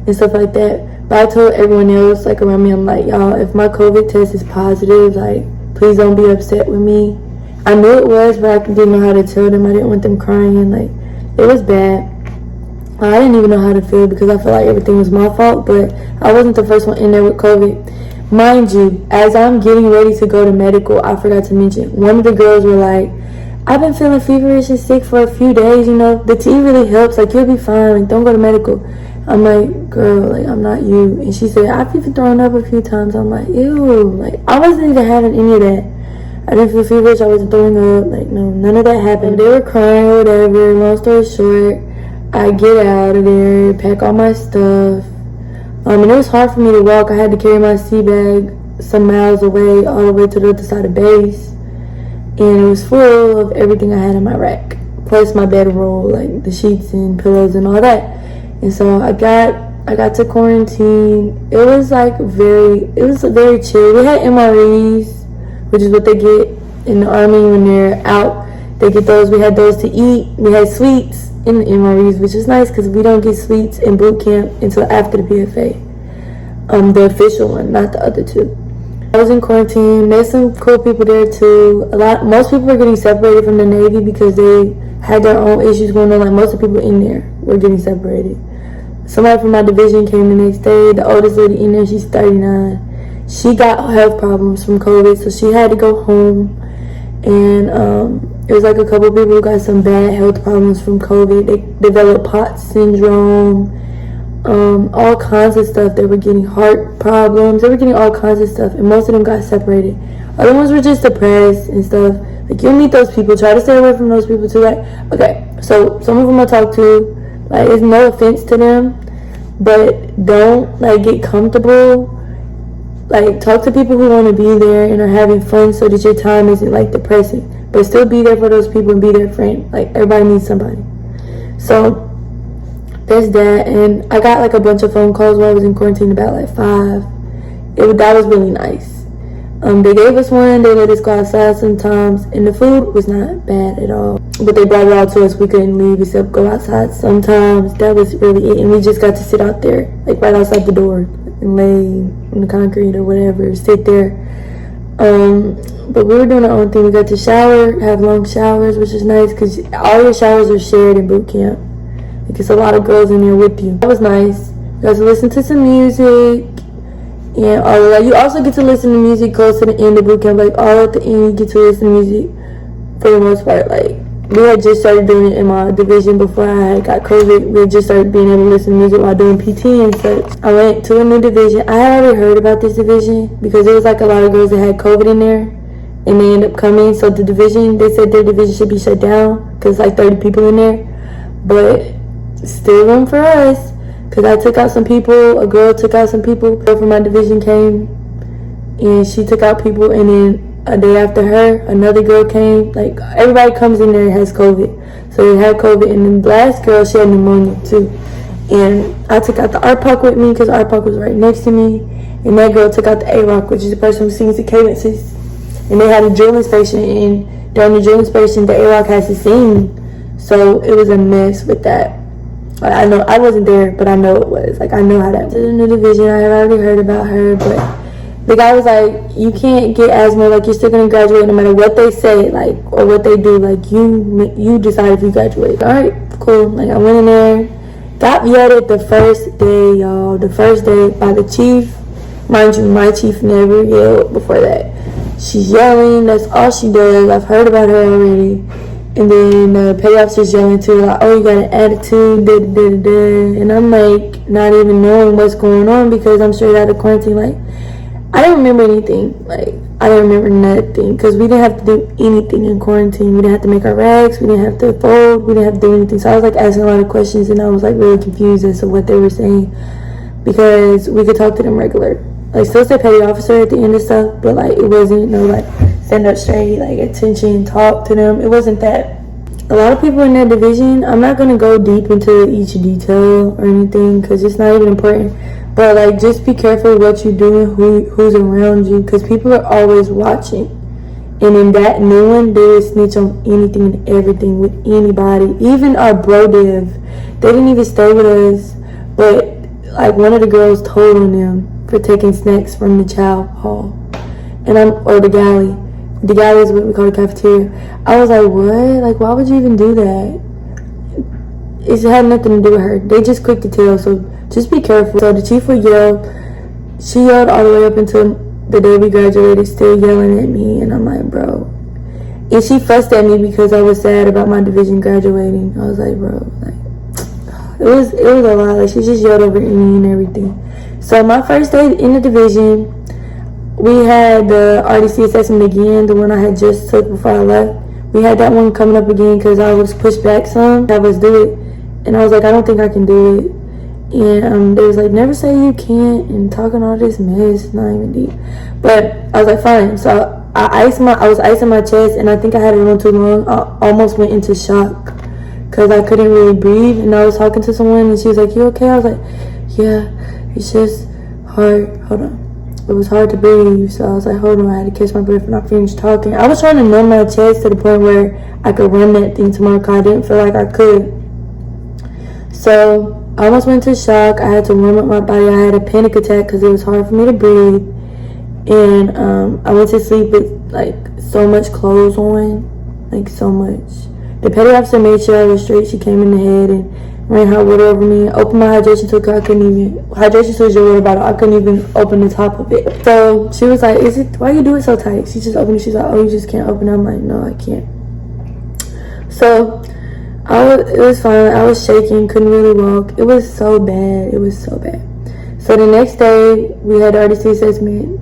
and stuff like that. But I told everyone else, like around me, I'm like, y'all, if my COVID test is positive, like, please don't be upset with me. I knew it was, but I didn't know how to tell them. I didn't want them crying. Like, it was bad. I didn't even know how to feel because I felt like everything was my fault, but I wasn't the first one in there with COVID. Mind you, as I'm getting ready to go to medical, I forgot to mention, one of the girls were like, I've been feeling feverish and sick for a few days, you know, the tea really helps, like, you'll be fine, like, don't go to medical. I'm like, girl, like, I'm not you. And she said, I've even thrown up a few times. I'm like, ew, like, I wasn't even having any of that. I didn't feel feverish, I wasn't throwing up, like, no, none of that happened. They were crying or whatever. Long story short, I get out of there, pack all my stuff. And it was hard for me to walk. I had to carry my sea bag some miles away, all the way to the other side of base. and it was full of everything I had in my rack, plus my bedroll, like the sheets and pillows and all that. And so I got to quarantine. It was very chill. We had MREs, which is what they get in the army when they're out. They get those. We had those to eat. We had sweets in the MREs, which is nice because we don't get sweets in boot camp until after the PFA. The official one, not the other two. I was in quarantine. There's some cool people there too. Most people were getting separated from the Navy because they had their own issues going on. Like most of the people in there were getting separated. Somebody from my division came the next day. The oldest lady in there, she's 39. She got health problems from COVID, so she had to go home. And it was like a couple people who got some bad health problems from COVID. They developed POTS syndrome, all kinds of stuff. They were getting heart problems. They were getting all kinds of stuff, and most of them got separated. Other ones were just depressed and stuff. Like, you'll meet those people. Try to stay away from those people too. Like, okay, so some of them I talk to. Like, it's no offense to them, but don't like get comfortable. Like, talk to people who want to be there and are having fun so that your time isn't like depressing. But still be there for those people and be their friend. Like, everybody needs somebody. So there's that. And I got like a bunch of phone calls while I was in quarantine, about like 5. That was really nice. They gave us one. They let us go outside sometimes, and the food was not bad at all. But they brought it out to us. We couldn't leave except go outside sometimes. That was really it. And we just got to sit out there, like right outside the door, and lay on the concrete or whatever, sit there. But we were doing our own thing. We got to shower, have long showers, which is nice because all your showers are shared in boot camp. Because a lot of girls in there with you. That was nice. You got to listen to some music. And all of that. You also get to listen to music close to the end of boot camp. Like, all at the end, you get to listen to music for the most part. Like, we had just started doing it in my division before I had got COVID. We had just started being able to listen to music while doing PT and such. I went to a new division. I had already heard about this division because there was like a lot of girls that had COVID in there, and they ended up coming. So the division, they said their division should be shut down because like 30 people in there. But still room for us. Because I took out some people, a girl took out some people. A girl from my division came, and she took out people, and then a day after her, another girl came. Like, everybody comes in there and has COVID. So they had COVID, and then the last girl, she had pneumonia too. And I took out the RPOC with me, because RPOC was right next to me. And that girl took out the ALOT, which is the person who sings the cadences. And they had a drilling station, and during the drilling station, the ALOT has to sing. So it was a mess with that. I know I wasn't there, but I know it was. Like, I know how that was. In the division, I had already heard about her, but the guy was like, you can't get asthma. Like, you're still gonna graduate no matter what they say, like, or what they do. Like, you decide if you graduate. All right, cool. Like, I went in there, got yelled at the first day, y'all. The first day by the chief. Mind you, my chief never yelled before that. She's yelling. That's all she does. I've heard about her already. And then the petty officer's yelling too, like, oh, you got an attitude, da da da da. And I'm like, not even knowing what's going on because I'm straight out of quarantine. Like, I didn't remember anything. Like, I didn't remember nothing because we didn't have to do anything in quarantine. We didn't have to make our rags. We didn't have to fold. We didn't have to do anything. So I was like asking a lot of questions, and I was like really confused as to what they were saying because we could talk to them regular. Like, still say petty officer at the end of stuff, but like, it wasn't no like stand up straight, like attention, talk to them. It wasn't that. A lot of people in that division, I'm not gonna go deep into each detail or anything because it's not even important. But like, just be careful what you do and who's around you, because people are always watching. And in that new one, they would snitch on anything and everything with anybody. Even our bro div, they didn't even stay with us, but like one of the girls told on them for taking snacks from the chow hall, or the galley. The galley is what we call the cafeteria. I was like, what? Like, why would you even do that? It had nothing to do with her. They just quick to tell, so just be careful. So the chief would yell. She yelled all the way up until the day we graduated, still yelling at me, and I'm like, bro. And she fussed at me because I was sad about my division graduating. I was like, bro, like, it was a lot. Like, she just yelled over me and everything. So my first day in the division, we had the RDC assessment again, the one I had just took before I left. We had that one coming up again because I was pushed back some. Have us do it, and I was like, I don't think I can do it. And they was like, never say you can't, and talking all this mess, not even deep. But I was like, fine. So I was icing my chest, and I think I had it on too long. I almost went into shock because I couldn't really breathe, and I was talking to someone, and she was like, "You okay?" I was like, "Yeah, it's just hard." Hold on. It was hard to breathe, so I was like, hold on, I had to catch my breath when I finished talking. I was trying to numb my chest to the point where I could run that thing tomorrow because I didn't feel like I could. So I almost went into shock. I had to warm up my body. I had a panic attack because it was hard for me to breathe. And I went to sleep with like so much clothes on, like so much. The petty officer made sure I was straight. She came in the head and ran hot water over me, opened my hydration tool because I couldn't even, hydration tool is your water bottle, I couldn't even open the top of it. So she was like, why you do it so tight? She just opened it, she's like, oh, you just can't open it. I'm like, no, I can't. So it was fine. I was shaking, couldn't really walk. It was so bad. So the next day, we had the RDC assessment.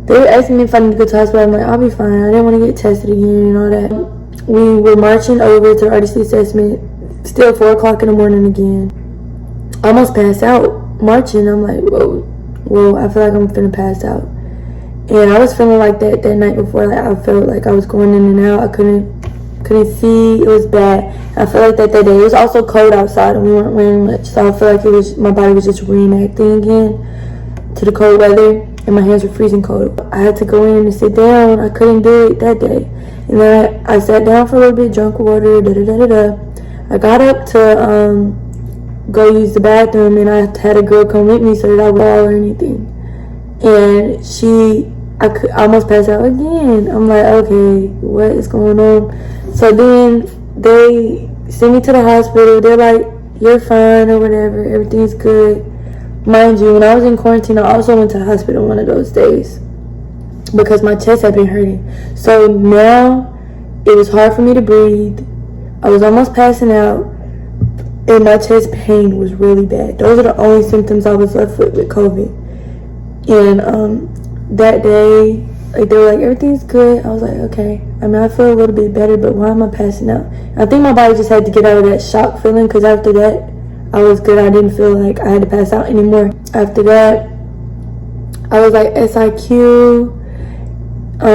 They were asking me if I need to go to the hospital. I'm like, I'll be fine. I didn't want to get tested again and all that. We were marching over to the RDC assessment. Still 4 o'clock in the morning again. Almost passed out marching. I'm like, whoa, I feel like I'm finna pass out. And I was feeling like that night before. Like I felt like I was going in and out. I couldn't see. It was bad. I felt like that day. It was also cold outside and we weren't wearing much. So I feel like my body was just reenacting again to the cold weather. And my hands were freezing cold. I had to go in and sit down. I couldn't do it that day. And then I sat down for a little bit, drank water, I got up to go use the bathroom, and I had a girl come with me so that I would fall or anything. And I almost passed out again. I'm like, okay, what is going on? So then they sent me to the hospital. They're like, you're fine or whatever. Everything's good. Mind you, when I was in quarantine, I also went to the hospital one of those days because my chest had been hurting. So now it was hard for me to breathe. I was almost passing out, and my chest pain was really bad. Those are the only symptoms I was left with COVID. And that day, like they were like, everything's good. I was like, okay. I mean, I feel a little bit better, but why am I passing out? I think my body just had to get out of that shock feeling because after that, I was good. I didn't feel like I had to pass out anymore. After that, I was like SIQ,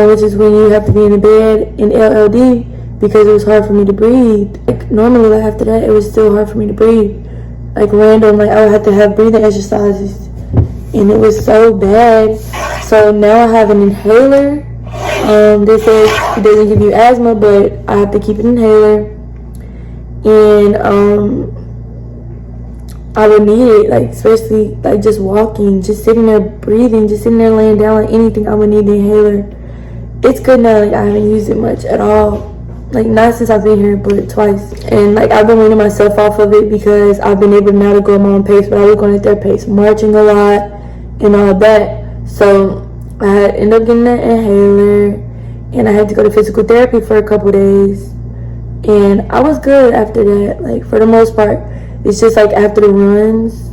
which is when you have to be in the bed, in LLD, because it was hard for me to breathe. Like normally, like after that, it was still hard for me to breathe. Like random, like I would have to have breathing exercises, and it was so bad. So now I have an inhaler. They say it doesn't give you asthma, but I have to keep an inhaler, and I would need it, like especially like just walking, just sitting there breathing, just sitting there laying down, like anything. I would need the inhaler. It's good now. Like I haven't used it much at all. Like not since I've been here, but twice. And like I've been weaning myself off of it because I've been able now to go at my own pace, but I was going at their pace, marching a lot and all that. So I had ended up getting that inhaler, and I had to go to physical therapy for a couple days, and I was good after that. Like for the most part, it's just like after the runs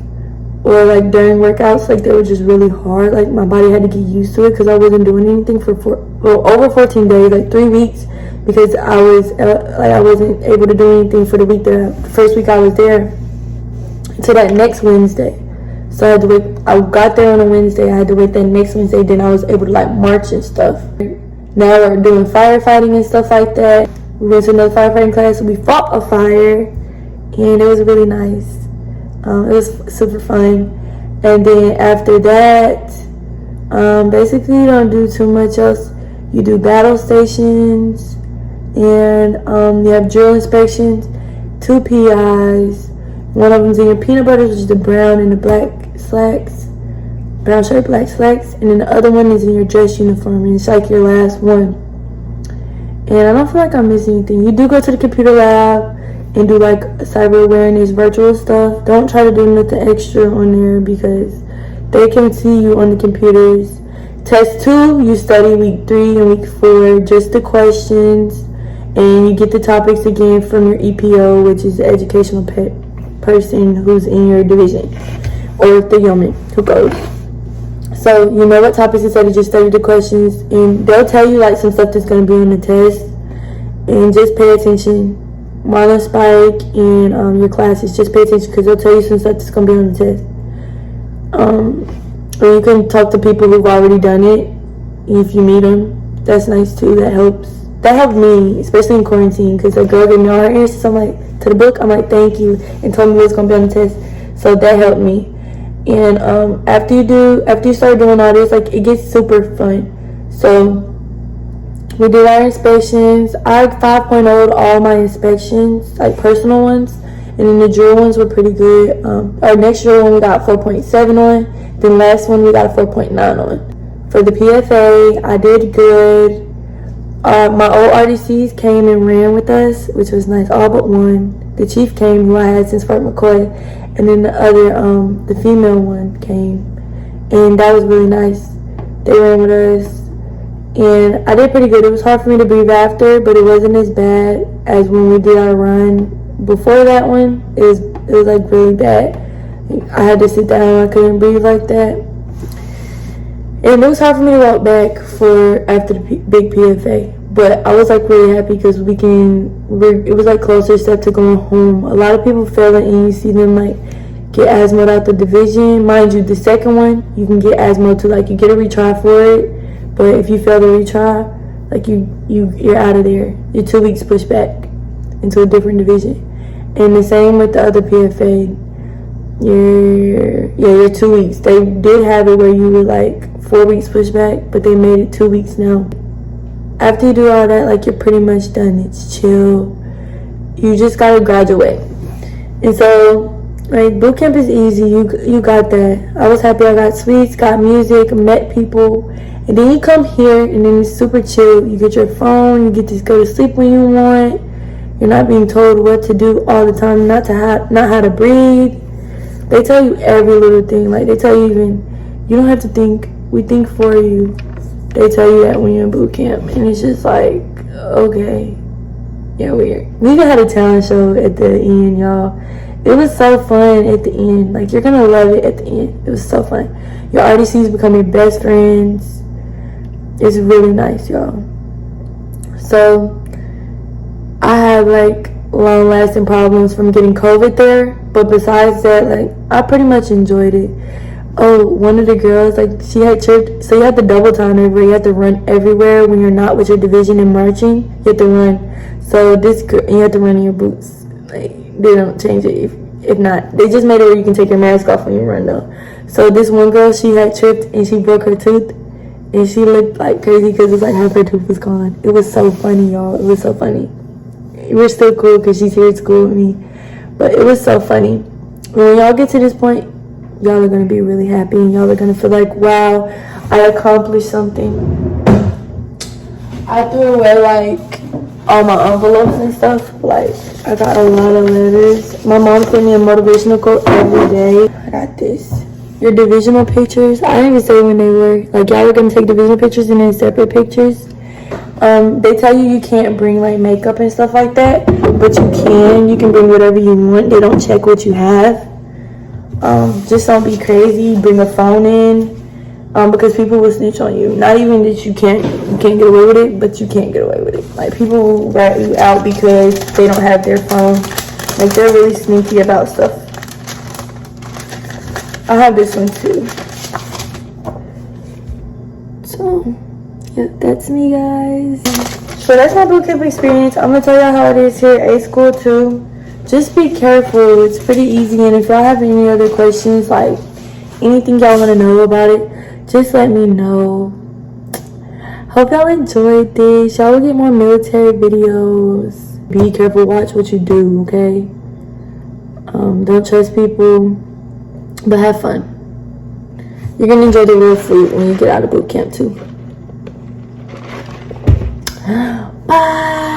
or like during workouts, like they were just really hard. Like my body had to get used to it because I wasn't doing anything for over 14 days, like 3 weeks. Because I wasn't able to do anything for the first week I was there until that next Wednesday. So I had to wait. I got there on a Wednesday. I had to wait that next Wednesday. Then I was able to like march and stuff. Now we're doing firefighting and stuff like that. We went to another firefighting class. We fought a fire, and it was really nice. It was super fun. And then after that, basically you don't do too much else. You do battle stations. And you have drill inspections, 2 PIs. One of them's in your peanut butter, which is the brown and the black slacks, brown shirt, black slacks, and then the other one is in your dress uniform, and it's like your last one. And I don't feel like I missed anything. You do go to the computer lab and do like cyber awareness, virtual stuff. Don't try to do nothing extra on there because they can see you on the computers. Test 2, you study week 3 and week 4, just the questions. And you get the topics again from your EPO, which is the educational person who's in your division, or the yeoman who goes. So you know what topics to study, just study the questions, and they'll tell you like some stuff that's going to be on the test, and just pay attention. Marlon Spike and your classes, just pay attention because they'll tell you some stuff that's going to be on the test. Or you can talk to people who've already done it if you meet them. that's nice too. That helped me, especially in quarantine, because the girl gave me all her answers. I'm like, to the book, I'm like, thank you, and told me what's gonna be on the test. So that helped me. And after you start doing all this, like, it gets super fun. So we did our inspections. I 5.0'd all my inspections, like personal ones, and then the drill ones were pretty good. Our next drill one we got 4.7 on. Then last one we got a 4.9 on. For the PFA, I did good. My old RDCs came and ran with us, which was nice, all but one. The chief came, who I had since Fort McCoy, and then the other, the female one came, and that was really nice. They ran with us, and I did pretty good. It was hard for me to breathe after, but it wasn't as bad as when we did our run. Before that one, it was like really bad. I had to sit down, I couldn't breathe like that. And it was hard for me to walk back after the big PFA. But I was like really happy because it was like closer step to going home. A lot of people fail it and you see them like get asthma out the division. Mind you, the second one, you can get asthma too. Like you get a retry for it. But if you fail the retry, like you're out of there. You're 2 weeks pushed back into a different division. And the same with the other PFA. You're 2 weeks. They did have it where you were like 4 weeks pushback, but they made it 2 weeks now. After you do all that, like, you're pretty much done. It's chill. You just gotta graduate. And so, like, boot camp is easy. You got that. I was happy I got sweets, got music, met people. And then you come here, and then it's super chill. You get your phone. You get to go to sleep when you want. You're not being told what to do all the time. Not how to breathe. They tell you every little thing. Like, they tell you even, you don't have to think. We think for you. They tell you that when you're in boot camp. And it's just like, okay. Yeah, weird. We even had a talent show at the end, y'all. It was so fun at the end. Like, you're going to love it at the end. It was so fun. Your RDCs become your best friends. It's really nice, y'all. So, I have, like, long-lasting problems from getting COVID there. But besides that, like, I pretty much enjoyed it. Oh, one of the girls, like, she had tripped. So you have to double time everywhere. You have to run everywhere when you're not with your division and marching. You have to run. So this girl, you have to run in your boots. Like, they don't change it. If not, they just made it where you can take your mask off when you run, though. So this one girl, she had tripped and she broke her tooth. And she looked like crazy because it's like half her tooth was gone. It was so funny, y'all. It was so funny. We're still cool because she's here at school with me. But it was so funny. When y'all get to this point, y'all are going to be really happy. And y'all are going to feel like, wow, I accomplished something. I threw away, like, all my envelopes and stuff. Like, I got a lot of letters. My mom sent me a motivational quote every day. I got this. Your divisional pictures. I didn't even say when they were. Like, y'all are going to take divisional pictures and then separate pictures. They tell you can't bring, like, makeup and stuff like that. But you can. You can bring whatever you want. They don't check what you have. Just don't be crazy. Bring a phone in. Because people will snitch on you. Not even that you can't get away with it, but you can't get away with it. Like, people will rat you out because they don't have their phone. Like, they're really sneaky about stuff. I have this one too. So, yeah, that's me, guys. So that's my bootcamp experience. I'm gonna tell y'all how it is here at A school too. Just be careful. It's pretty easy. And if y'all have any other questions, like anything y'all want to know about it, just let me know. Hope y'all enjoyed this. Y'all will get more military videos. Be careful. Watch what you do, okay? Don't trust people, but have fun. You're going to enjoy the real food when you get out of boot camp too. Bye.